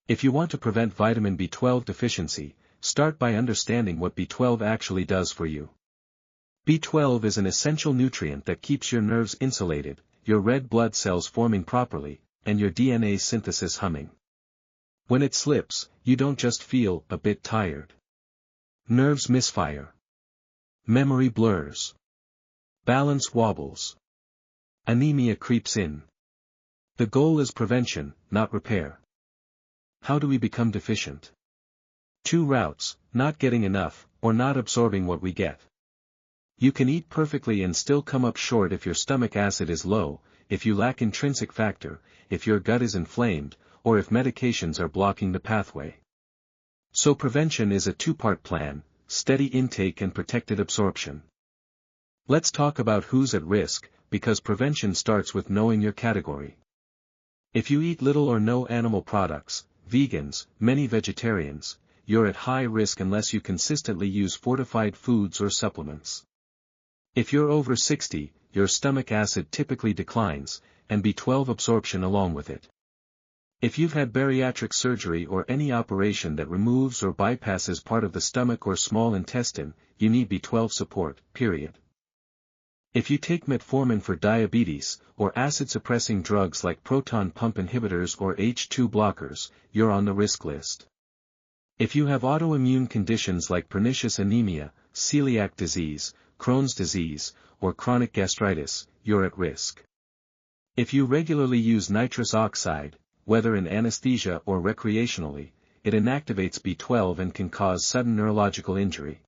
If you want to prevent vitamin B12 deficiency, start by understanding what B12 actually does for you. B12 is an essential nutrient that keeps your nerves insulated, your red blood cells forming properly, and your DNA synthesis humming. When it slips, you don't just feel a bit tired. Nerves misfire. Memory blurs. Balance wobbles. Anemia creeps in. The goal is prevention, not repair. How do we become deficient? Two routes: not getting enough, or not absorbing what we get. You can eat perfectly and still come up short if your stomach acid is low, if you lack intrinsic factor, if your gut is inflamed, or if medications are blocking the pathway. So prevention is a two-part plan: steady intake and protected absorption. Let's talk about who's at risk, because prevention starts with knowing your category. If you eat little or no animal products, vegans, many vegetarians, you're at high risk unless you consistently use fortified foods or supplements. If you're over 60, your stomach acid typically declines, and B12 absorption along with it. If you've had bariatric surgery or any operation that removes or bypasses part of the stomach or small intestine, you need B12 support, period. If you take metformin for diabetes, or acid-suppressing drugs like proton pump inhibitors or H2 blockers, you're on the risk list. If you have autoimmune conditions like pernicious anemia, celiac disease, Crohn's disease, or chronic gastritis, you're at risk. If you regularly use nitrous oxide, whether in anesthesia or recreationally, it inactivates B12 and can cause sudden neurological injury.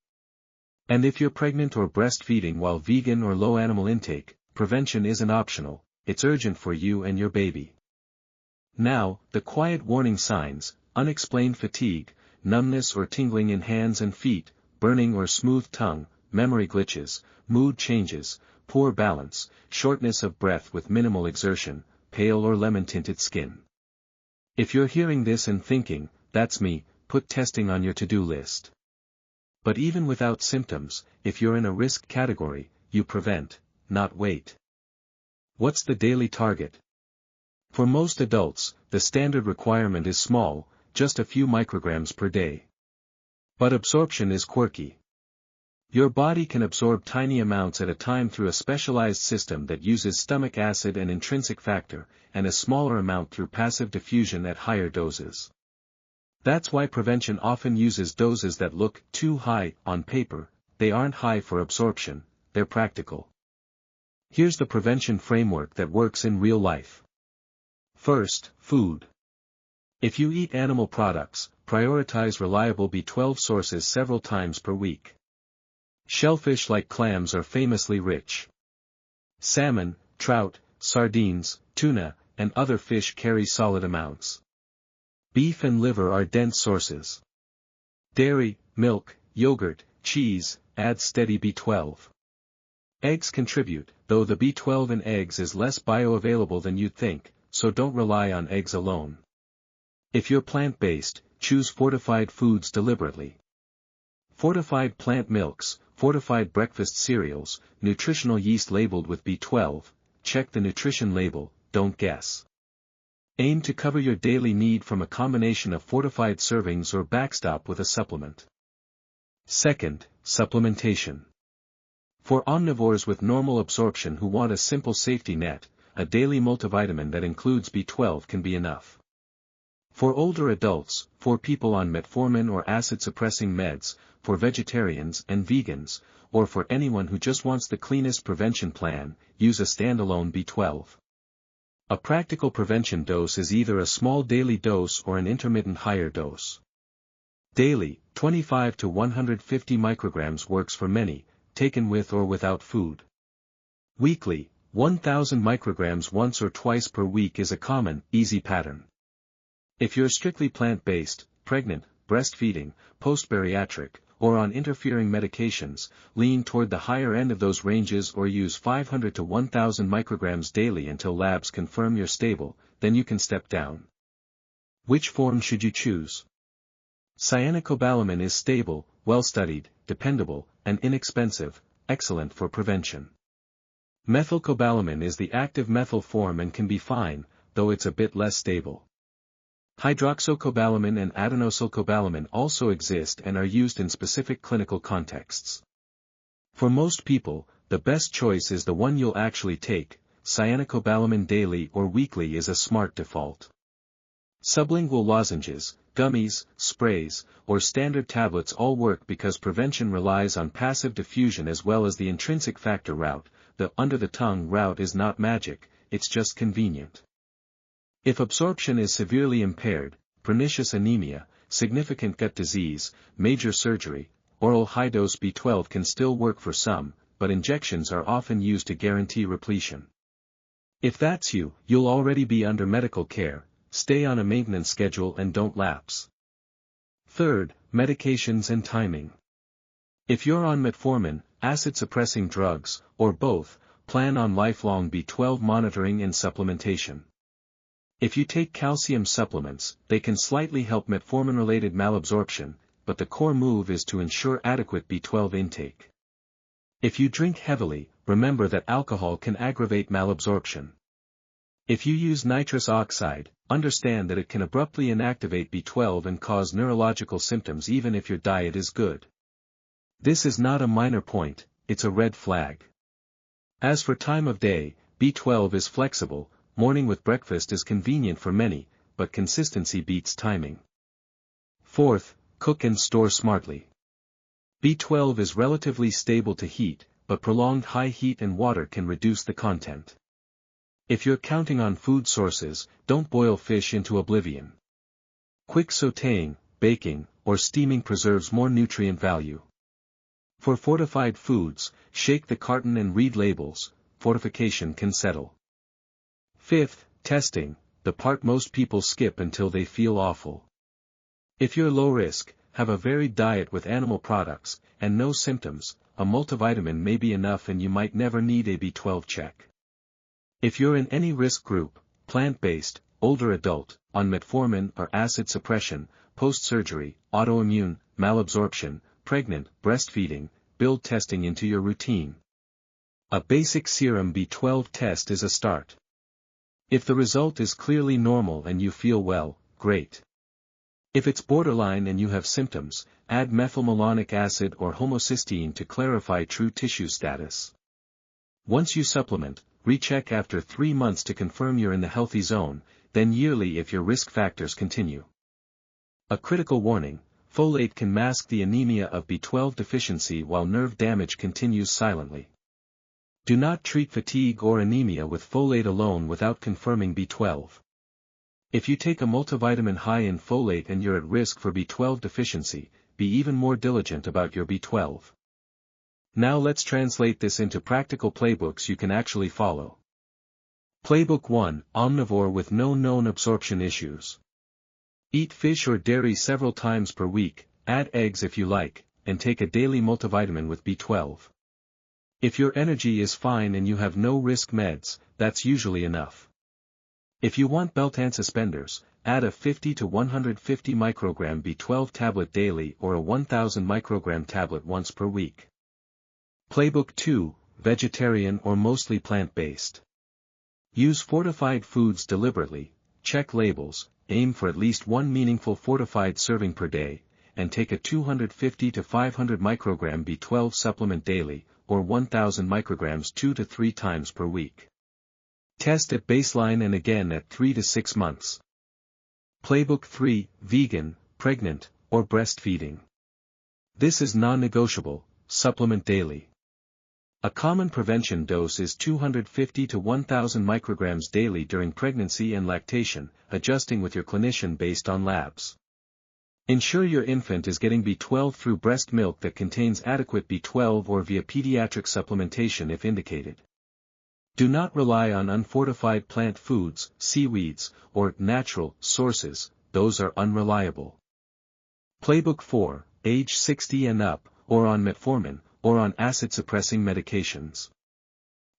And if you're pregnant or breastfeeding while vegan or low animal intake, prevention isn't optional, it's urgent for you and your baby. Now, the quiet warning signs: unexplained fatigue, numbness or tingling in hands and feet, burning or smooth tongue, memory glitches, mood changes, poor balance, shortness of breath with minimal exertion, pale or lemon-tinted skin. If you're hearing this and thinking, "That's me," put testing on your to-do list. But even without symptoms, if you're in a risk category, you prevent, not wait. What's the daily target? For most adults, the standard requirement is small, just a few micrograms per day. But absorption is quirky. Your body can absorb tiny amounts at a time through a specialized system that uses stomach acid and intrinsic factor, and a smaller amount through passive diffusion at higher doses. That's why prevention often uses doses that look too high on paper. They aren't high for absorption, they're practical. Here's the prevention framework that works in real life. First, food. If you eat animal products, prioritize reliable B12 sources several times per week. Shellfish like clams are famously rich. Salmon, trout, sardines, tuna, and other fish carry solid amounts. Beef and liver are dense sources. Dairy, milk, yogurt, cheese, add steady B12. Eggs contribute, though the B12 in eggs is less bioavailable than you'd think, so don't rely on eggs alone. If you're plant-based, choose fortified foods deliberately. Fortified plant milks, fortified breakfast cereals, nutritional yeast labeled with B12, check the nutrition label, don't guess. Aim to cover your daily need from a combination of fortified servings or backstop with a supplement. Second, supplementation. For omnivores with normal absorption who want a simple safety net, a daily multivitamin that includes B12 can be enough. For older adults, for people on metformin or acid-suppressing meds, for vegetarians and vegans, or for anyone who just wants the cleanest prevention plan, use a standalone B12. A practical prevention dose is either a small daily dose or an intermittent higher dose. Daily, 25 to 150 micrograms works for many, taken with or without food. Weekly, 1000 micrograms once or twice per week is a common, easy pattern. If you're strictly plant-based, pregnant, breastfeeding, post-bariatric, or on interfering medications, lean toward the higher end of those ranges or use 500 to 1000 micrograms daily until labs confirm you're stable, then you can step down. Which form should you choose? Cyanocobalamin is stable, well-studied, dependable, and inexpensive, excellent for prevention. Methylcobalamin is the active methyl form and can be fine, though it's a bit less stable. Hydroxycobalamin and adenosylcobalamin also exist and are used in specific clinical contexts. For most people, the best choice is the one you'll actually take. Cyanocobalamin daily or weekly is a smart default. Sublingual lozenges, gummies, sprays, or standard tablets all work because prevention relies on passive diffusion as well as the intrinsic factor route. The under-the-tongue route is not magic, it's just convenient. If absorption is severely impaired, pernicious anemia, significant gut disease, major surgery, oral high-dose B12 can still work for some, but injections are often used to guarantee repletion. If that's you, you'll already be under medical care. Stay on a maintenance schedule and don't lapse. Third, medications and timing. If you're on metformin, acid-suppressing drugs, or both, plan on lifelong B12 monitoring and supplementation. If you take calcium supplements, they can slightly help metformin-related malabsorption, but the core move is to ensure adequate B12 intake. If you drink heavily, remember that alcohol can aggravate malabsorption. If you use nitrous oxide, understand that it can abruptly inactivate B12 and cause neurological symptoms even if your diet is good. This is not a minor point, it's a red flag. As for time of day, B12 is flexible, morning with breakfast is convenient for many, but consistency beats timing. Fourth, cook and store smartly. B12 is relatively stable to heat, but prolonged high heat and water can reduce the content. If you're counting on food sources, don't boil fish into oblivion. Quick sautéing, baking, or steaming preserves more nutrient value. For fortified foods, shake the carton and read labels, fortification can settle. Fifth, testing, the part most people skip until they feel awful. If you're low risk, have a varied diet with animal products, and no symptoms, a multivitamin may be enough and you might never need a B12 check. If you're in any risk group, plant-based, older adult, on metformin or acid suppression, post-surgery, autoimmune, malabsorption, pregnant, breastfeeding, build testing into your routine. A basic serum B12 test is a start. If the result is clearly normal and you feel well, great. If it's borderline and you have symptoms, add methylmalonic acid or homocysteine to clarify true tissue status. Once you supplement, recheck after 3 months to confirm you're in the healthy zone, then yearly if your risk factors continue. A critical warning, folate can mask the anemia of B12 deficiency while nerve damage continues silently. Do not treat fatigue or anemia with folate alone without confirming B12. If you take a multivitamin high in folate and you're at risk for B12 deficiency, be even more diligent about your B12. Now let's translate this into practical playbooks you can actually follow. Playbook 1, Omnivore with no known absorption issues. Eat fish or dairy several times per week, add eggs if you like, and take a daily multivitamin with B12. If your energy is fine and you have no risk meds, that's usually enough. If you want belt and suspenders, add a 50 to 150 microgram B12 tablet daily or a 1000 microgram tablet once per week. Playbook 2, vegetarian or mostly plant-based. Use fortified foods deliberately, check labels, aim for at least one meaningful fortified serving per day, and take a 250 to 500 microgram B12 supplement daily, or 1000 micrograms 2 to 3 times per week. Test at baseline and again at 3 to 6 months. Playbook 3, vegan, pregnant, or breastfeeding. This is non-negotiable, supplement daily. A common prevention dose is 250 to 1000 micrograms daily during pregnancy and lactation, adjusting with your clinician based on labs. Ensure your infant is getting B12 through breast milk that contains adequate B12 or via pediatric supplementation if indicated. Do not rely on unfortified plant foods, seaweeds, or natural sources, those are unreliable. Playbook 4, age 60 and up, or on metformin, or on acid-suppressing medications.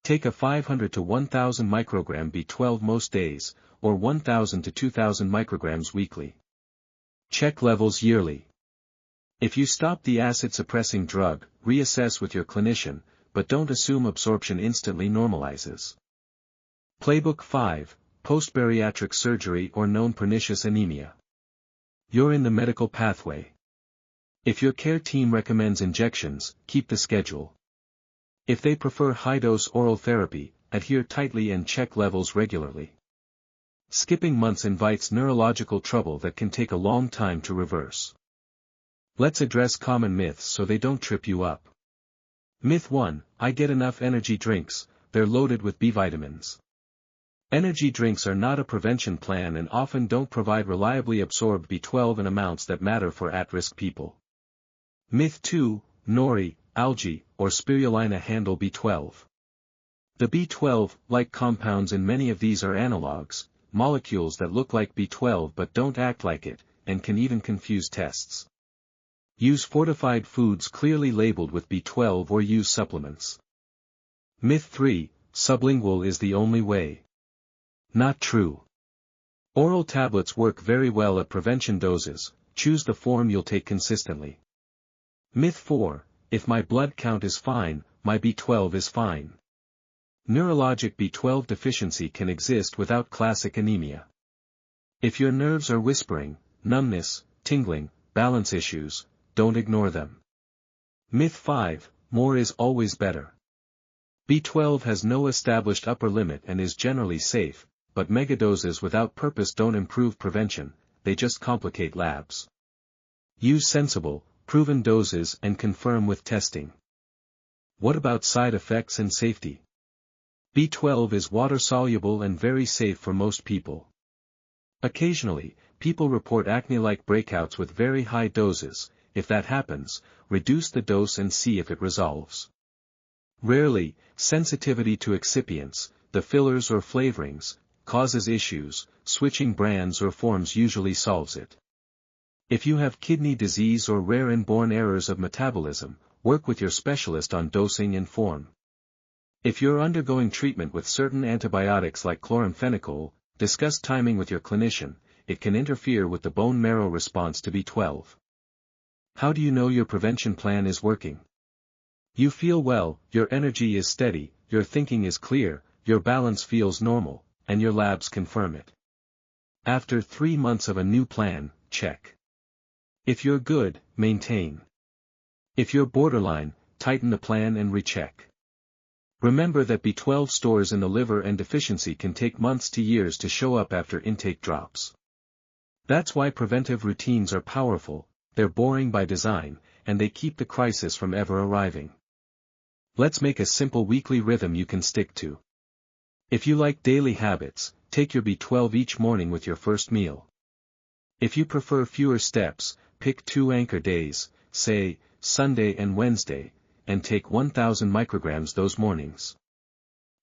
Take a 500 to 1000 microgram B12 most days, or 1000 to 2000 micrograms weekly. Check levels yearly. If you stop the acid-suppressing drug, reassess with your clinician, but don't assume absorption instantly normalizes. Playbook 5, post-bariatric surgery or known pernicious anemia. You're in the medical pathway. If your care team recommends injections, keep the schedule. If they prefer high-dose oral therapy, adhere tightly and check levels regularly. Skipping months invites neurological trouble that can take a long time to reverse. Let's address common myths so they don't trip you up. Myth 1, I get enough energy drinks, they're loaded with B vitamins. Energy drinks are not a prevention plan and often don't provide reliably absorbed B12 in amounts that matter for at-risk people. Myth 2, nori, algae, or spirulina handle B12. The B12-like compounds in many of these are analogs, molecules that look like B12 but don't act like it, and can even confuse tests. Use fortified foods clearly labeled with B12 or use supplements. Myth 3, sublingual is the only way. Not true. Oral tablets work very well at prevention doses, choose the form you'll take consistently. Myth 4, if my blood count is fine, my B12 is fine. Neurologic B12 deficiency can exist without classic anemia. If your nerves are whispering, numbness, tingling, balance issues, don't ignore them. Myth 5, more is always better. B12 has no established upper limit and is generally safe, but megadoses without purpose don't improve prevention, they just complicate labs. Use sensible, proven doses and confirm with testing. What about side effects and safety? B12 is water-soluble and very safe for most people. Occasionally, people report acne-like breakouts with very high doses. If that happens, reduce the dose and see if it resolves. Rarely, sensitivity to excipients, the fillers or flavorings, causes issues, switching brands or forms usually solves it. If you have kidney disease or rare inborn errors of metabolism, work with your specialist on dosing and form. If you're undergoing treatment with certain antibiotics like chloramphenicol, discuss timing with your clinician, it can interfere with the bone marrow response to B12. How do you know your prevention plan is working? You feel well, your energy is steady, your thinking is clear, your balance feels normal, and your labs confirm it. After 3 months of a new plan, check. If you're good, maintain. If you're borderline, tighten the plan and recheck. Remember that B12 stores in the liver and deficiency can take months to years to show up after intake drops. That's why preventive routines are powerful, they're boring by design, and they keep the crisis from ever arriving. Let's make a simple weekly rhythm you can stick to. If you like daily habits, take your B12 each morning with your first meal. If you prefer fewer steps, pick 2 anchor days, say, Sunday and Wednesday, and take 1000 micrograms those mornings.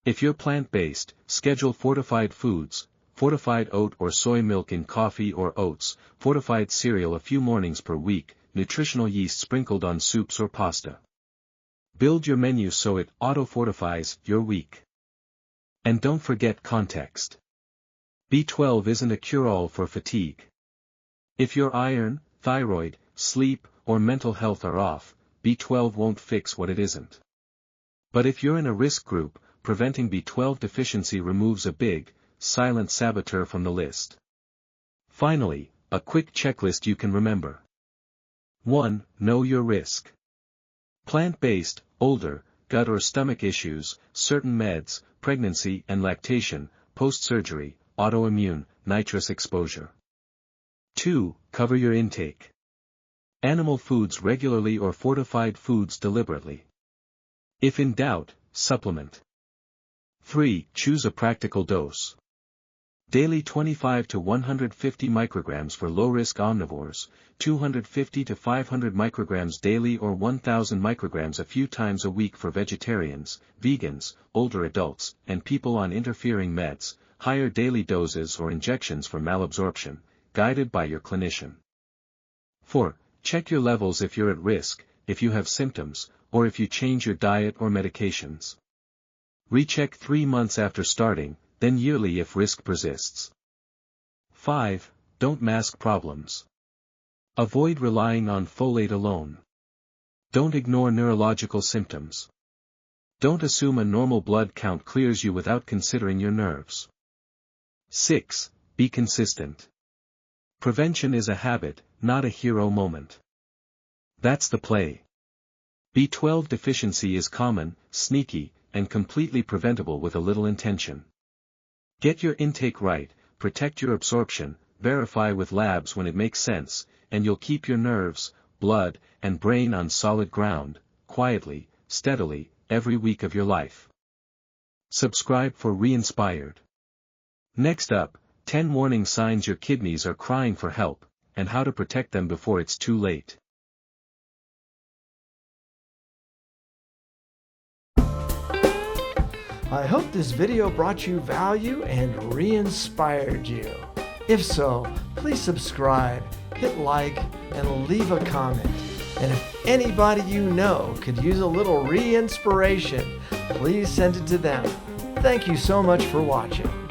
If you're plant-based, schedule fortified foods, fortified oat or soy milk in coffee or oats, fortified cereal a few mornings per week, nutritional yeast sprinkled on soups or pasta. Build your menu so it auto-fortifies your week. And don't forget context. B12 isn't a cure-all for fatigue. If your iron, thyroid, sleep, or mental health are off, B12 won't fix what it isn't. But if you're in a risk group, preventing B12 deficiency removes a big, silent saboteur from the list. Finally, a quick checklist you can remember. 1. Know your risk. Plant-based, older, gut or stomach issues, certain meds, pregnancy and lactation, post-surgery, autoimmune, nitrous exposure. 2. Cover your intake. Animal foods regularly or fortified foods deliberately. If in doubt, supplement. 3. Choose a practical dose. Daily 25 to 150 micrograms for low-risk omnivores, 250 to 500 micrograms daily or 1000 micrograms a few times a week for vegetarians, vegans, older adults, and people on interfering meds, higher daily doses or injections for malabsorption, guided by your clinician. 4. Check your levels if you're at risk, if you have symptoms, or if you change your diet or medications. Recheck 3 months after starting, then yearly if risk persists. 5. Don't mask problems. Avoid relying on folate alone. Don't ignore neurological symptoms. Don't assume a normal blood count clears you without considering your nerves. 6. Be consistent. Prevention is a habit, not a hero moment. That's the play. B12 deficiency is common, sneaky, and completely preventable with a little intention. Get your intake right, protect your absorption, verify with labs when it makes sense, and you'll keep your nerves, blood, and brain on solid ground, quietly, steadily, every week of your life. Subscribe for ReInspired. Next up, 10 warning signs your kidneys are crying for help, and how to protect them before it's too late. I hope this video brought you value and re-inspired you. If so, please subscribe, hit like, and leave a comment. And if anybody you know could use a little re-inspiration, please send it to them. Thank you so much for watching.